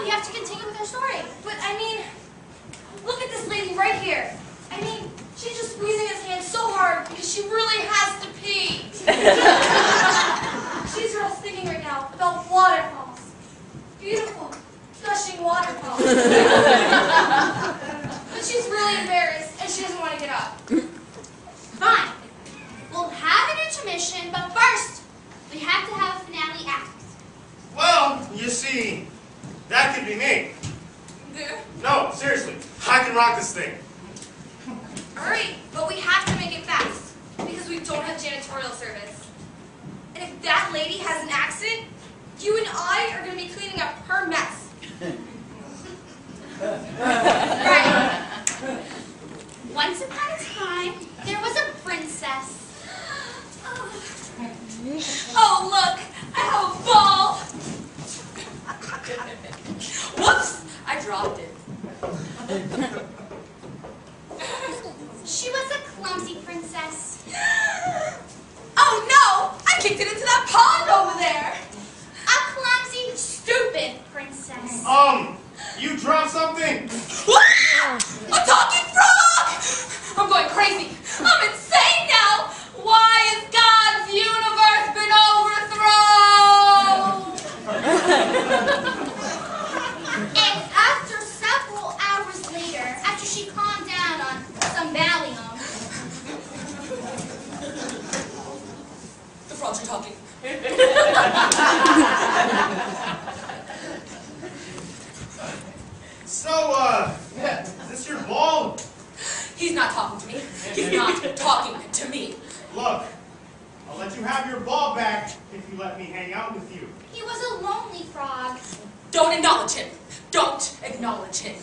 we have to continue with our story. But, I mean, look at this lady right here. I mean, she's just squeezing his hand so hard because she really has to pee. She's real thinking right now about waterfalls. Beautiful, gushing waterfalls. But she's really embarrassed and she doesn't want to get up. Fine. We'll have an intermission, but first, we have to have a finale act. Well, you see, that could be me. No, seriously, I can rock this thing. Alright, but we have to make it fast, because we don't have janitorial service. And if that lady has an accident, you and I are going to be cleaning up her mess. Right. Once upon a time, there was a princess. Oh, look, I have a ball. Whoops, I dropped it. She was a clumsy princess. Oh no! I kicked it into that pond over there! A clumsy, stupid princess. You dropped something? What? A talking frog! I'm going crazy. I'm insane now! Why has God's universe been overthrown? And after several hours later, after she calmed down on some Valium. The frogs are talking. So, is this your ball? He's not talking to me. He's not talking to me. Look, I'll let you have your ball back if you let me hang out with you. He was a lonely frog. Don't acknowledge him. Don't acknowledge him.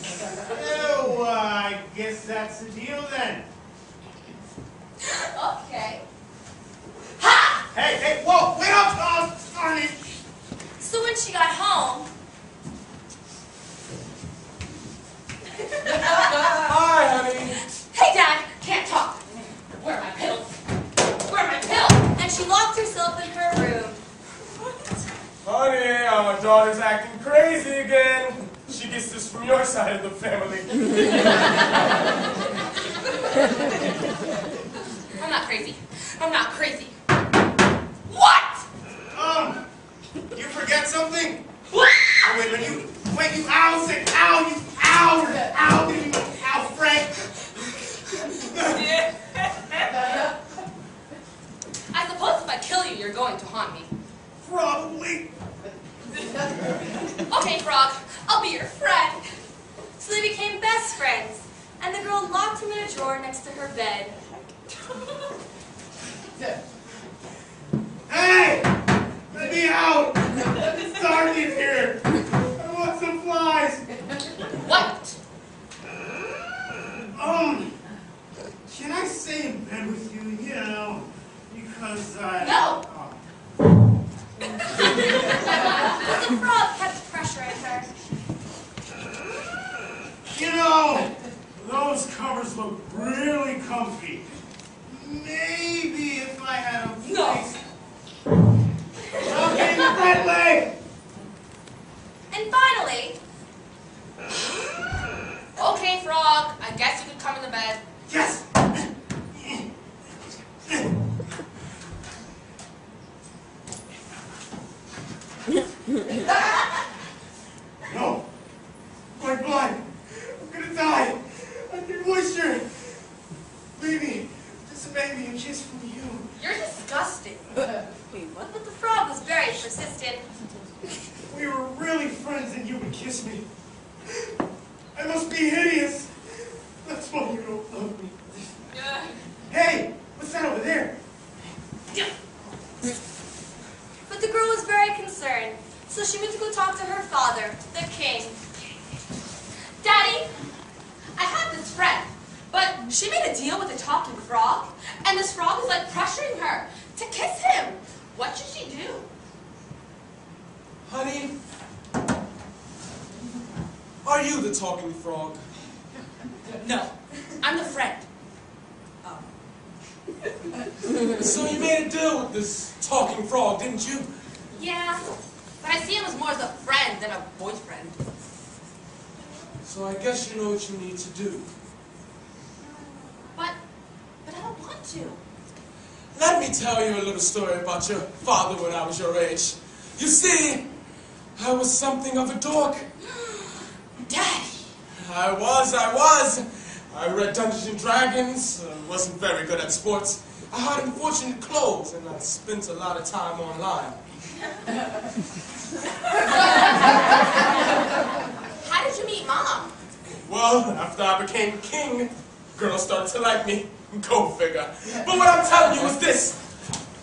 Oh, I guess that's the deal then. Okay. Ha! Hey, whoa, wait up! Oh, darn it! So when she got home... Hi, honey. Hey, Dad, can't talk. Where are my pills? Where are my pills? And she locked herself in her room. Honey, our daughter's acting crazy again. She gets this from your side of the family. I'm not crazy. I'm not crazy. What? You forget something? What? Oh, when you ow, say ow, you ow, Frank. I suppose if I kill you, you're going to haunt me. Probably. Okay, Frog, I'll be your friend. So they became best friends, and the girl locked him in a drawer next to her bed. Hey! Let me out! It's dark in here! I want some flies! What? Can I stay in bed with you, you know, because No! But the frog kept pressuring her. You know, those covers look really comfy. Maybe if I had a place... Okay, that leg! And finally... Okay, Frog, I guess you could come in the bed. Yes! No! I'm blind! I'm gonna die! I need moisture! Baby, just make me a kiss from you. You're disgusting. But the frog was very persistent. We were really friends and you would kiss me. I must be hideous. That's why you don't love me. Hey, what's that over there? But the girl was very concerned, so she went to go talk to her father, the king. Daddy, I have this friend, but she made a deal with a talking frog, and this frog is like pressuring her to kiss him. What should she do? Honey, are you the talking frog? No, I'm the friend. So you made a deal with this talking frog, didn't you? Yeah, but I see him as more as a friend than a boyfriend. So I guess you know what you need to do. But I don't want to. Let me tell you a little story about your father when I was your age. You see, I was something of a dork. Daddy! I was. I read Dungeons and Dragons, wasn't very good at sports. I had unfortunate clothes, and I spent a lot of time online. How did you meet Mom? Well, after I became king, girls started to like me. Go figure. But what I'm telling you is this.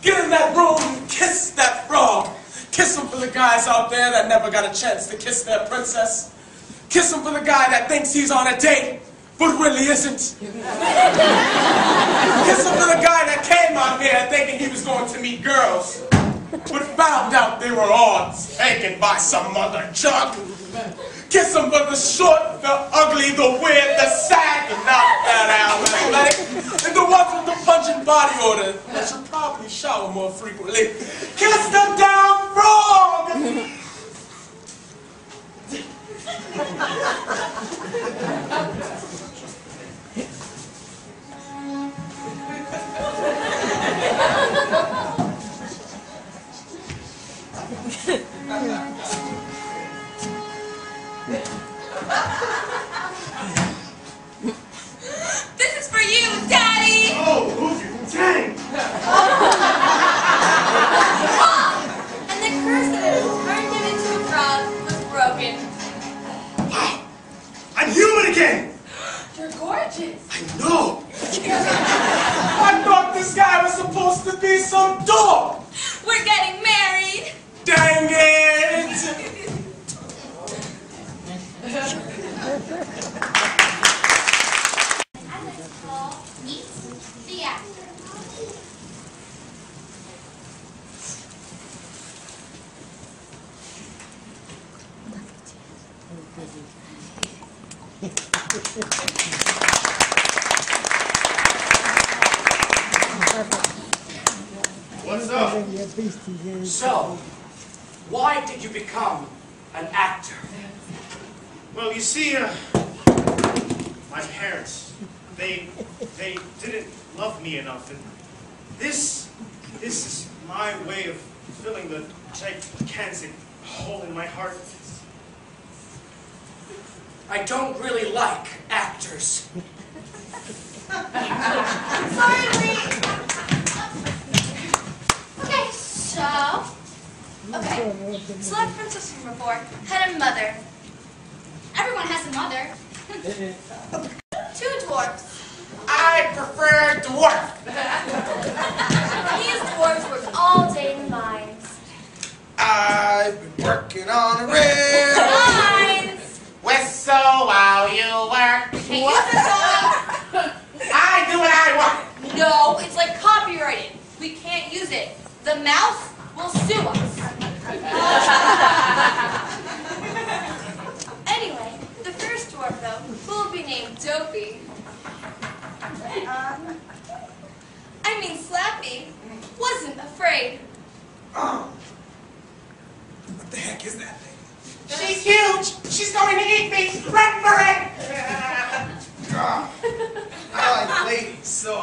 Get in that room and kiss that frog. Kiss him for the guys out there that never got a chance to kiss their princess. Kiss him for the guy that thinks he's on a date, but really isn't. Kiss him for the guy that came out here thinking he was going to meet girls, but found out they were all taken by some other junk. Kiss him for the short, the ugly, the weird, the sad, the not that athletic, and the ones with the pungent body odor that should probably shower more frequently. Kiss the damn frog! This is for you, Daddy! Oh, who's your tank? And the curse that had turned him into a frog was broken. I'm human again! You're gorgeous. I know! I thought this guy was supposed to be some dog! We're getting married. Dang it! And it's called Meet the Actor. What's up? So, why did you become an actor? Well, you see, my parents, they didn't love me enough, and this is my way of filling the gigantic hole in my heart. I don't really like actors. Sorry, Lee. Okay, so Select Princess from before had a mother. Everyone has a mother. 2 dwarfs. I prefer dwarf. These dwarfs worked all day in the mines. I've been working on a rail. Mines! Whistle while you work. Can't use this song. I do what I want. No, it's like copyrighted. We can't use it. The mouse will sue us. Anyway, the first dwarf, though, will be named Dopey. Slappy wasn't afraid. What the heck is that thing? She's huge! She's going to eat me! Run for it! I like ladies, so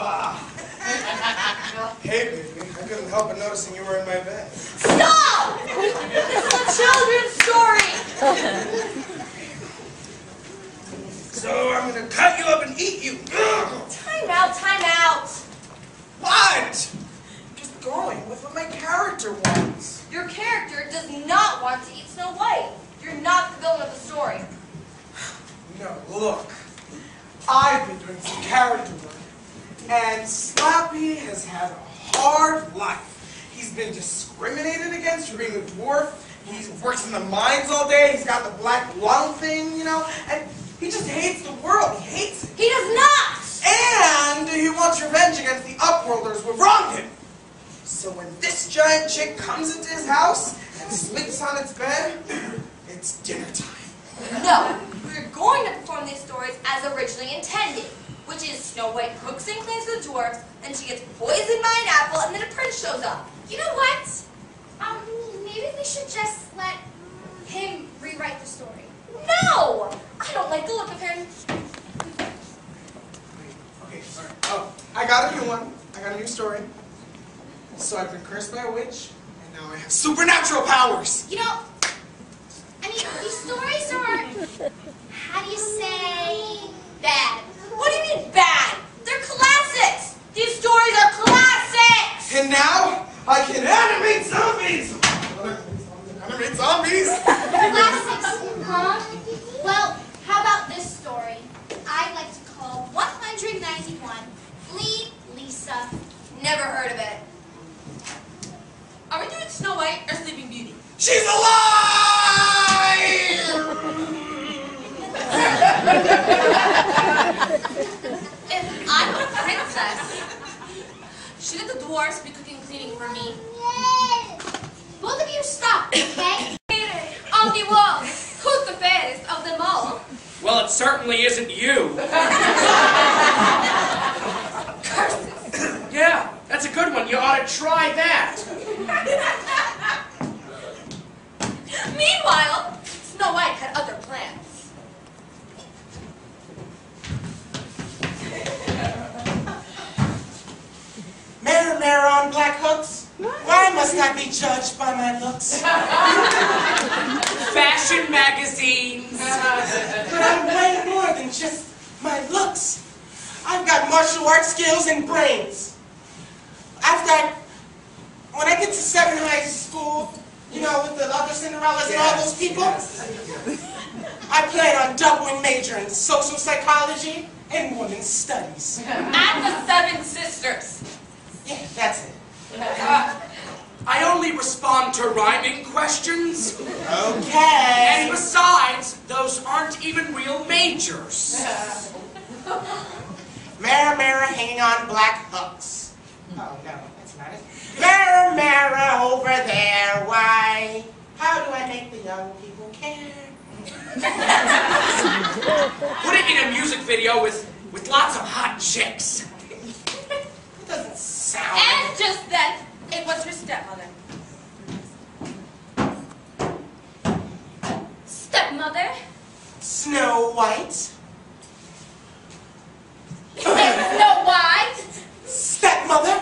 hey baby, I couldn't help but noticing you were in my bed. Stop! This is a children's story! So I'm gonna cut you up and eat you. Time out, time out! What? Just going with what my character wants. Your character does not want to eat Snow White. You're not the villain of the story. No, look. I've been doing some character work, and Slappy has had a hard life. He's been discriminated against for being a dwarf. He works in the mines all day. He's got the black lung thing, you know, and he just hates the world. He hates it. He does not! And he wants revenge against the Upworlders who have wronged him. So when this giant chick comes into his house and sleeps on its bed, it's dinner time. No, we're going to perform these stories as originally intended, which is Snow White cooks and cleans the dwarfs, then she gets poisoned by an apple, and then a prince shows up. You know what? Maybe we should just let him rewrite the story. No! I I don't like the look of him. Okay, sorry. Oh, I got a new one. I got a new story. So I've been cursed by a witch, and now I have supernatural powers. You know, I mean, these stories are, how do you say, bad. What do you mean bad? They're classics. These stories are classics. And now I can animate zombies. Animate zombies. Classics, huh? Well, how about this story? I like to call 191 Lead Lisa. Never heard of it. Are we doing Snow White or Sleeping Beauty? She's alive! If I'm a princess, shouldn't the dwarfs be cooking and cleaning for me? Both of you stop, okay? On the wall, who's the fairest of them all? Well, it certainly isn't you. Curses! Yeah, that's a good one. You ought to try that. Meanwhile, Snow White had other plans. Mirror, mirror on black hooks, why must I be judged by my looks? Fashion magazines. But I'm way more than just my looks. I've got martial arts skills and brains. When I get to 7 high school, you know, with the other Cinderellas and all those people, I plan on doubling major in social psychology and women's studies. And the 7 sisters. Yeah, that's it. I only respond to rhyming questions. Okay. And besides, those aren't even real majors. Mirror, mirror, hanging on black hooks. Oh, no, that's not it. Mirror, mirror, over there, why? How do I make the young people care? Put it in a music video with lots of hot chicks. It doesn't sound... And just then, it was her stepmother. Stepmother? Snow White? Snow White? Stepmother?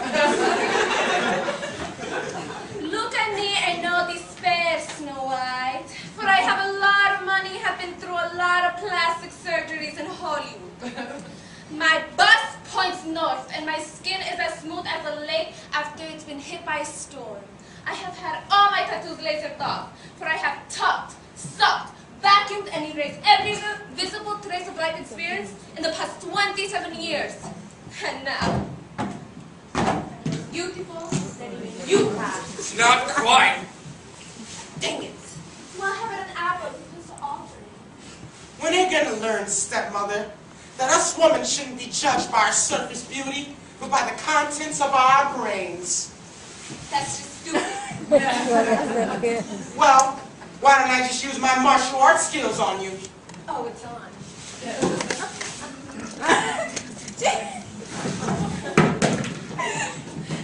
Look at me and no despair, Snow White. For I have a lot of money, have been through a lot of plastic surgeries in Hollywood. My bust points north, and my skin is as smooth as a lake after it's been hit by a storm. I have had all my tattoos lasered off, for I have tucked, sucked, vacuumed, and erased every visible trace of life experience in the past 27 years. And now, beautiful, you have. It's not quite. Dang it. Well, I have an apple just to offer you. When are you gonna learn, stepmother, that us women shouldn't be judged by our surface beauty, but by the contents of our brains? That's just stupid. Well, why don't I just use my martial arts skills on you? Oh, it's on.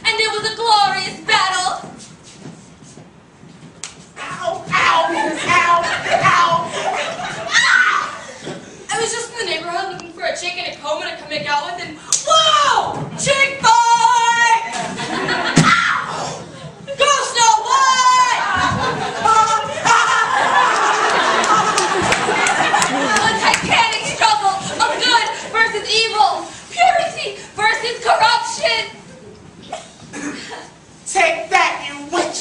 And it was a glorious battle. Ow, ow, ow, ow. I was just in the neighborhood looking for a chick and a comb and I could make out with, and whoa! Chick boy! Go, Snow White! A titanic struggle of good versus evil, purity versus corruption. Take that, you witch!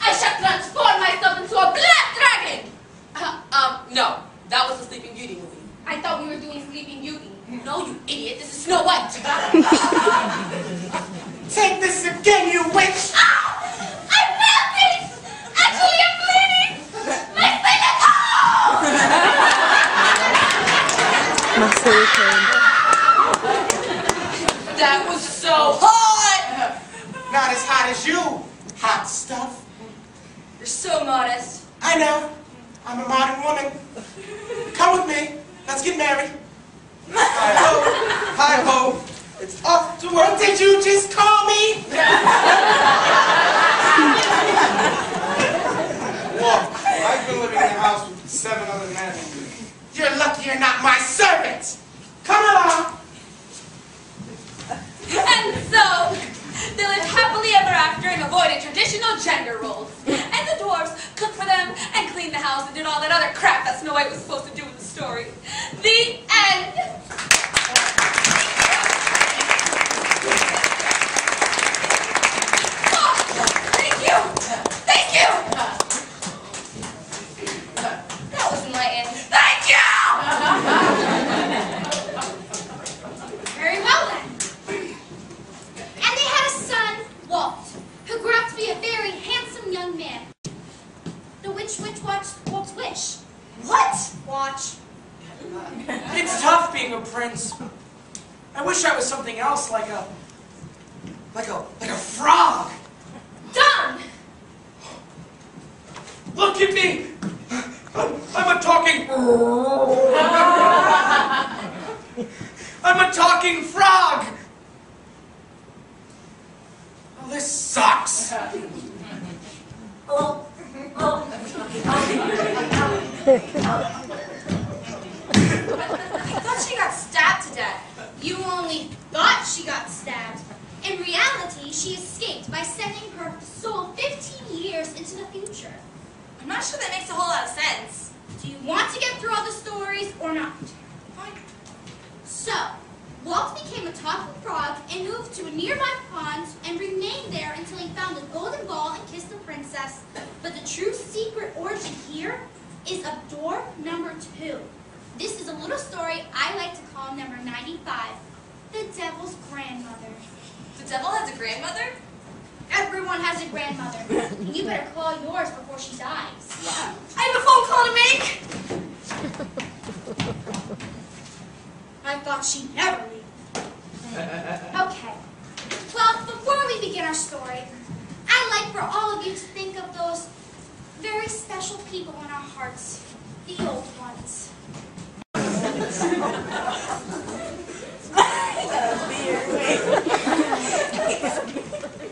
I shall transform myself into a black dragon! No. That was the Sleeping Beauty movie. I thought we were doing Sleeping Beauty. No, you idiot. This is Snow White. Take this again, you witch! I'm melting! Actually, I'm bleeding! My skin is hot! That was so hot! Not as hot as you, hot stuff. You're so modest. I know. I'm a modern woman. Come with me. Let's get married. Hi-ho. Hi-ho. It's off to work. What did you just call me? Look, I've been living in the house with 7 other men. You're lucky Grimm avoided traditional gender roles. And the dwarfs cooked for them and cleaned the house and did all that other crap that Snow White was supposed to do in the story. The end. Oh, thank you. Thank you. That was enlightening. Thank you. Very well then. And they had a son, Walt, who grew up to be a very handsome young man. The witch watched Walt's wish. What? Watch. It's tough being a prince. I wish I was something else, like a frog. Done! Look at me. I'm a talking. I'm a talking frog. Oh, this sucks. I thought she got stabbed to death. You only thought she got stabbed. In reality, she escaped by sending her soul 15 years into the future. I'm not sure that makes a whole lot of sense. Do you want to get through all the stories or not? Fine. So, Walt became a talking frog and moved to a nearby pond and remained there until he found a golden ball and kissed the princess. But the true secret origin here is of door number 2. This is a little story I like to call number 95, The Devil's Grandmother. The devil has a grandmother? Everyone has a grandmother. And you better call yours before she dies. I have a phone call to make! I thought she'd never leave. Okay. Well, before we begin our story, I'd like for all of you to think of those very special people in our hearts, the old ones.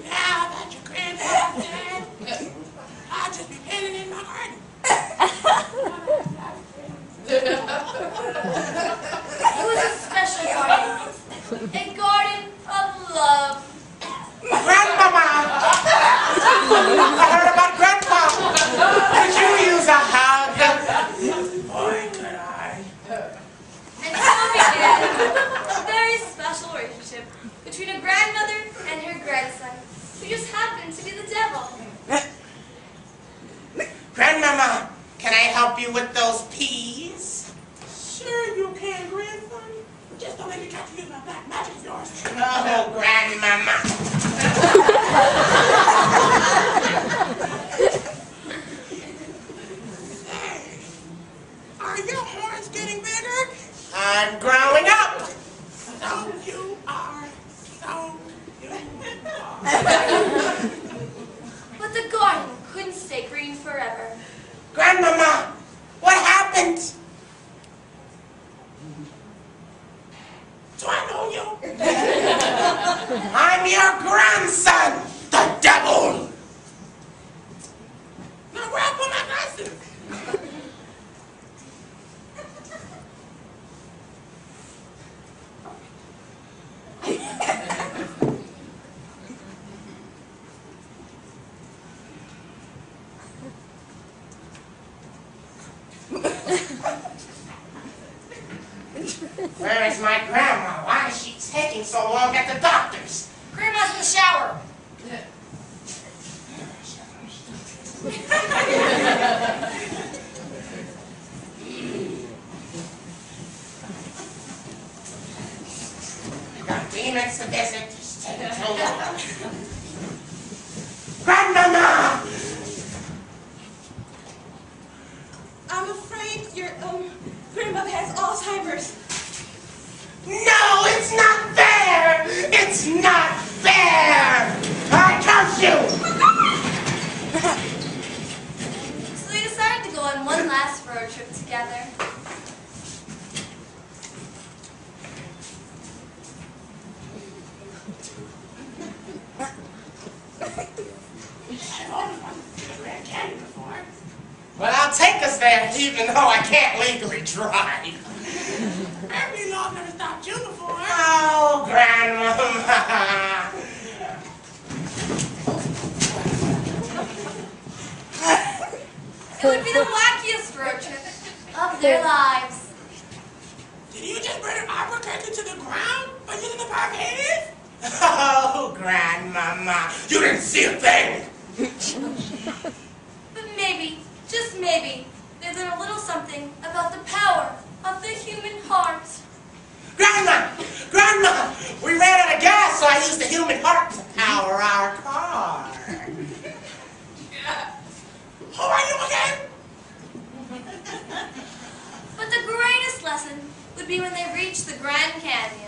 Now that your grandpa's dead, I'll just be painting in my garden. It was a special garden. A garden of love. Grandmama! I heard about Grandpa. Could you use a hug? Boy, could I. And so began a very special relationship between a grandmother and her grandson, who just happened to be the devil. Grandmama, can I help you with those peas? Sure you can, grandson. Just don't let me try to use my black magic of yours. Oh, Grandmama. Hey, are your horns getting bigger? I'm growing up. So you are. So you are. But the garden couldn't stay green forever. Grandmama, what happened? Do I know you? I'm your grandson, the devil. Now where I put my glasses? Where is my grandma? Why is she taking so long at the doctor's? Grandma's in the shower. You got demons to visit. Just taking so long. Grandmama! I'm afraid your grandmother has Alzheimer's. No, it's not fair! It's not fair! I curse you! So they decided to go on one last road trip together. Well, I'll take us there, even though I can't legally drive. Every law never stopped you before. Oh, Grandmama. It would be the wackiest road trip of their lives. Did you just burn an architecture to the ground by using the power of hands? Oh, Grandmama, you didn't see a thing. But maybe, just maybe, they learn a little something about the power of the human heart. Grandma, we ran out of gas, so I used the human heart to power our car. Who are you again? But the greatest lesson would be when they reach the Grand Canyon.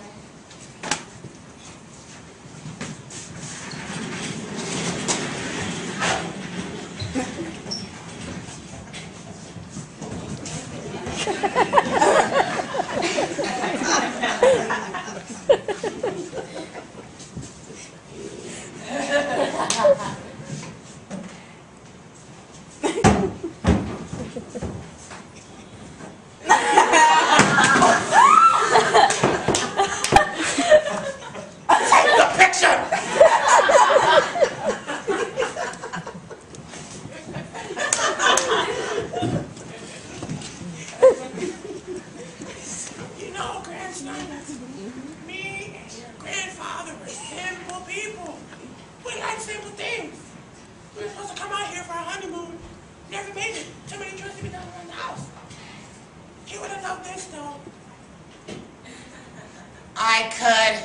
I could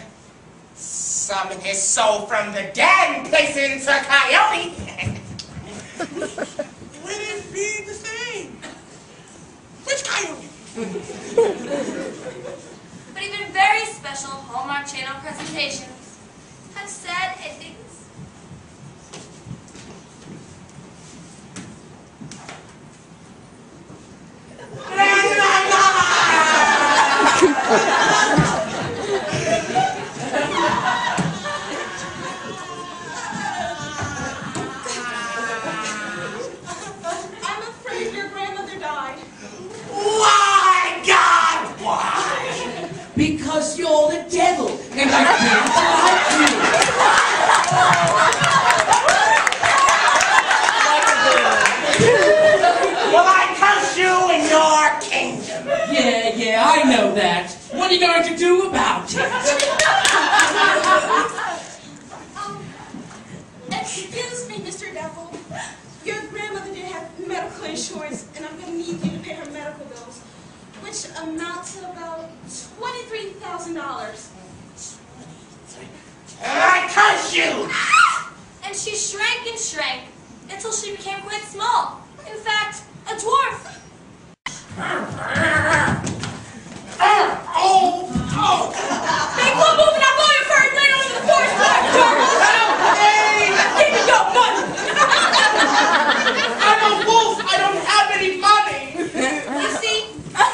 summon his soul from the dead and place it into a coyote. Would it be the same? Which coyote? But even very special Hallmark Channel presentations have sad endings. Because you're the devil, and I can't like you. Well, I curse you in your kingdom. Yeah, I know that. What are you going to do about it? Excuse me, Mr. Devil. Your grandmother did have medical insurance, and I'm going to need you to pay her medical bills, which amount to about $23,000. I curse you! And she shrank and shrank until she became quite small. In fact, a dwarf. Hey, go moving! I'm going for it right over the forest fire! Hey! Give me your money! I'm a wolf! I don't have any money! You see, her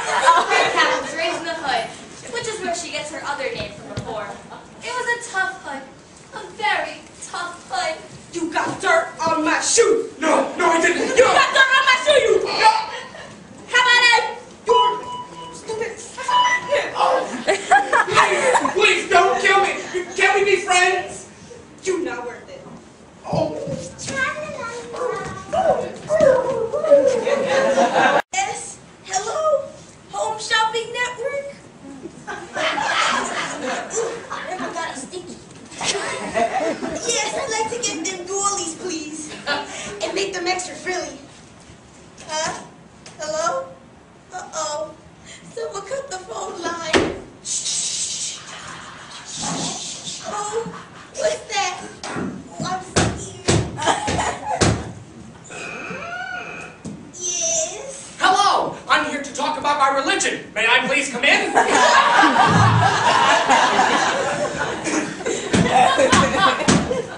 cabin's raised in the hood, which is where she gets her other name from before. It was a tough hood. A very tough hood. You got dirt on my shoe! No, I didn't! You got dirt on my shoe, you! How about that? You stupid... Please don't kill me! Can we be friends? You're not worth it. Yes? Hello? Home Shopping Network? I got a sticky. Yes, I'd like to get them doilies, please. And make them extra frilly. Huh? Hello? Uh-oh. Someone cut the phone line. Oh, what's that? Oh, I'm scared. Yes? Hello! I'm here to talk about my religion. May I please come in?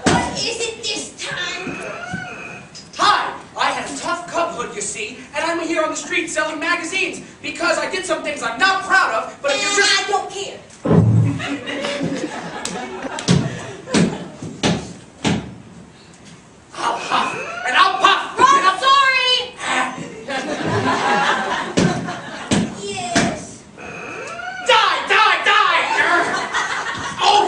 What is it this time? Hi! I had a tough cubhood, you see, and I'm here on the street selling magazines because I did some things I'm not proud of, but if you just... I don't care. I'll huff, and I'll puff, and I'll... Sorry! Yes. Die! Oh!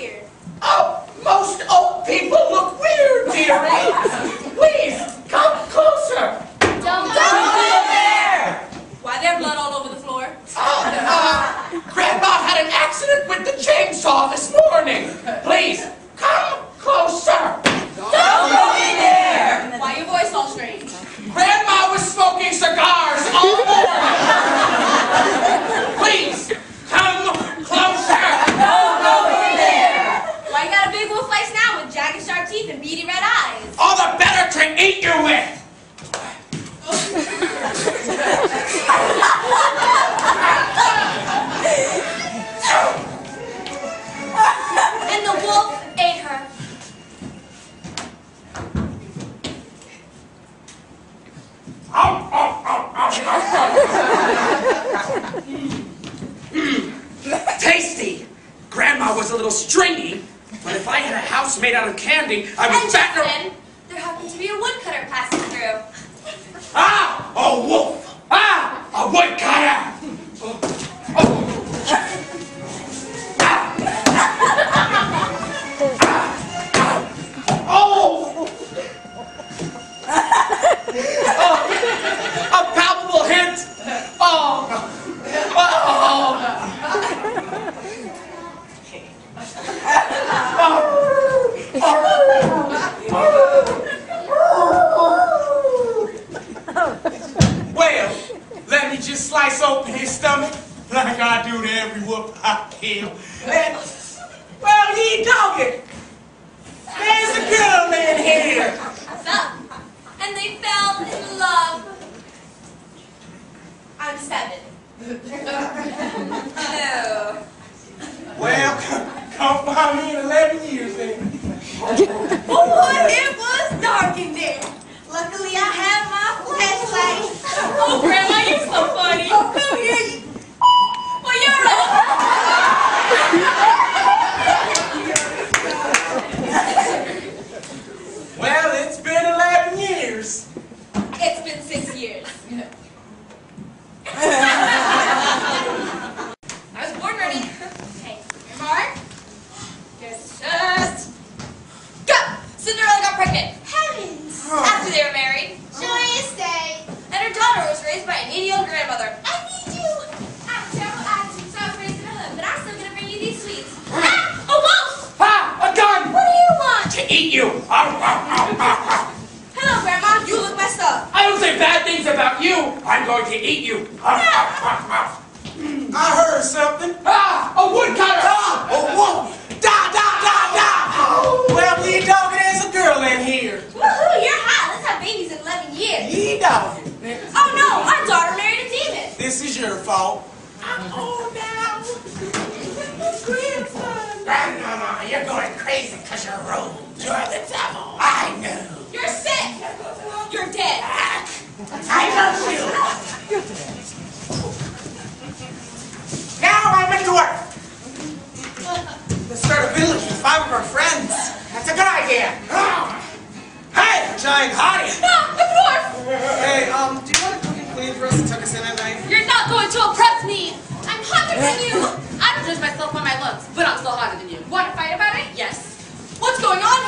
weird. Oh, most old people look weird, dearie. Please, come closer. Don't go there! Why, there's blood all over the floor. Grandma had an accident with the chainsaw this morning. Please, come closer. Don't go in there! Why, your voice all strange? Grandma was smoking cigars all morning. Please, come closer. Don't go in there! Why, you got a big wolf face now with jagged sharp teeth and beady red eyes? All the better to eat you with. And the wolf ate her. Tasty. Grandma was a little stringy, but if I had a house made out of candy, I would And just fatten her. then, there happened to be a woodcutter passing through. Ah, a wolf. Ah, a woodcutter. A palpable hint. Well, let me just slice open his stomach like I do to every wolf I kill. And, well, ye dog it. There's a girl in here. And they fell in love. I'm 7. No. Well, come find me in 11 years then. Boy, it was dark in there. Luckily, I have my flashlight. Oh, Grandma, you're so funny. Oh, come here, you. Well, you're right. Well, it's been 11 years. It's been 6 years. I was born ready. Okay, your mark. Just go! Cinderella got pregnant. Heavens. After they were married. Joyous day. And her daughter was raised by a needy old grandmother. I need you. I'm terrible attitude, so I was raised in a home, but I'm still gonna bring you these sweets. Ah! A wolf! Ah, a gun! What do you want? To eat you. Hello, Grandma. You look messed up. I don't say bad things about you. I'm going to eat you. I heard something. Ah, a woodcutter. Ah, a wolf. Da, da, da, da. Well, ye dog, there's a girl in here. Woohoo, you're hot. Let's have babies in 11 years. Ye dog. Oh no, our daughter married a demon. This is your fault. I'm old now. Grandmama, you're going crazy because you're old. You're the devil. I know. You're sick. You're dead. I love you. Now I'm into work. Let's start a village with 5 of our friends. That's a good idea. Hey, giant hottie. No, the dwarf. Hey, do you want to cook and clean for us and tuck us in at night? You're not going to oppress me. I'm hotter than you. I don't judge myself by my looks, but I'm still hotter than you. Want to fight about it? Yes. What's going on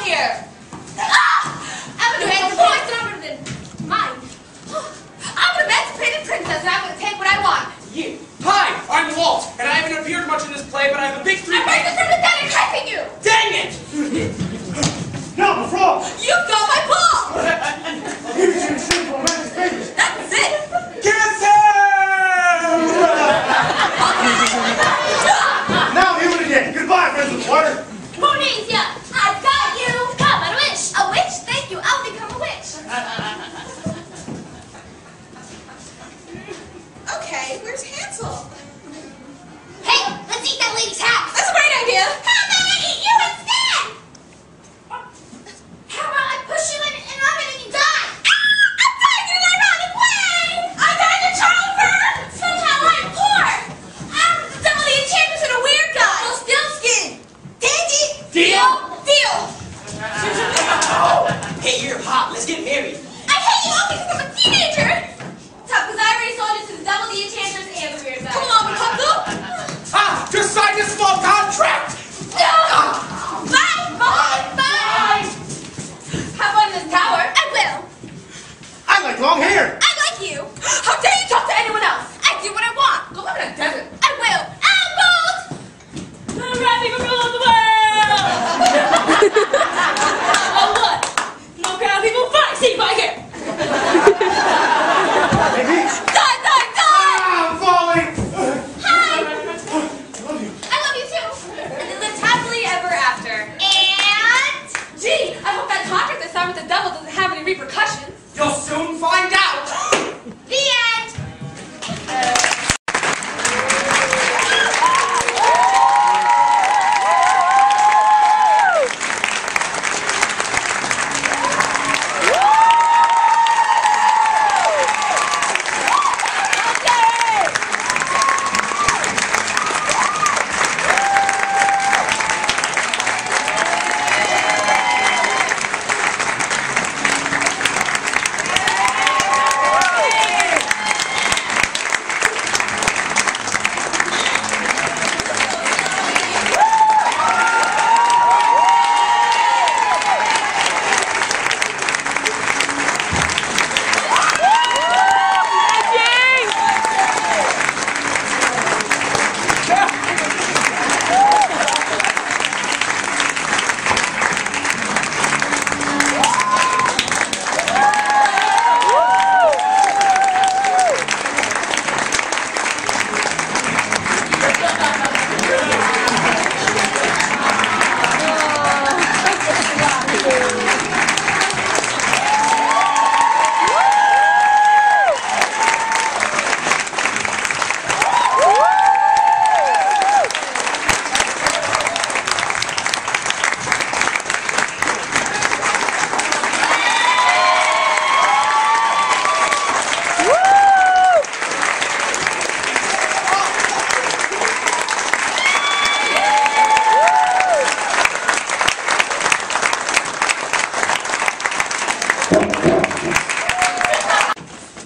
repercussions. You'll soon find out. The end.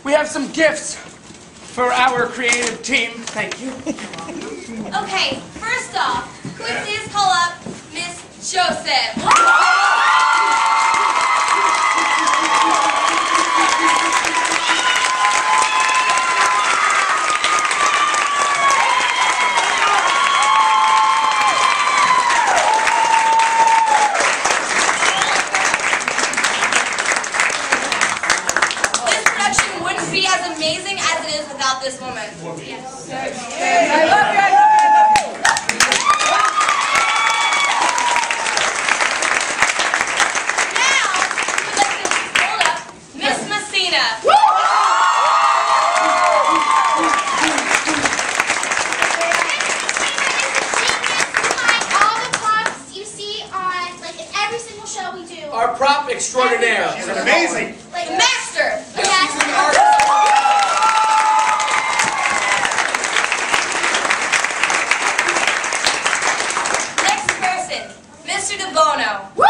We have some gifts for our creative team. Thank you. Okay, first off, could we please call up Miss Joseph? This production wouldn't be as amazing as it is without this woman. Our prop extraordinaire. She's amazing. Like master. She's an artist. Next person, Mr. De Bono. Do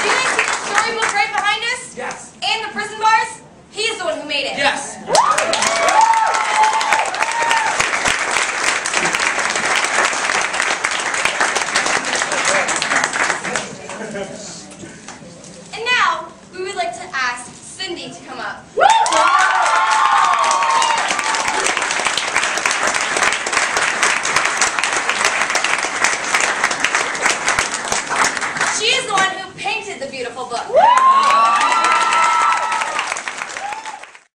you guys see the storybook right behind us? Yes. And the prison bars? He's the one who made it. Yes.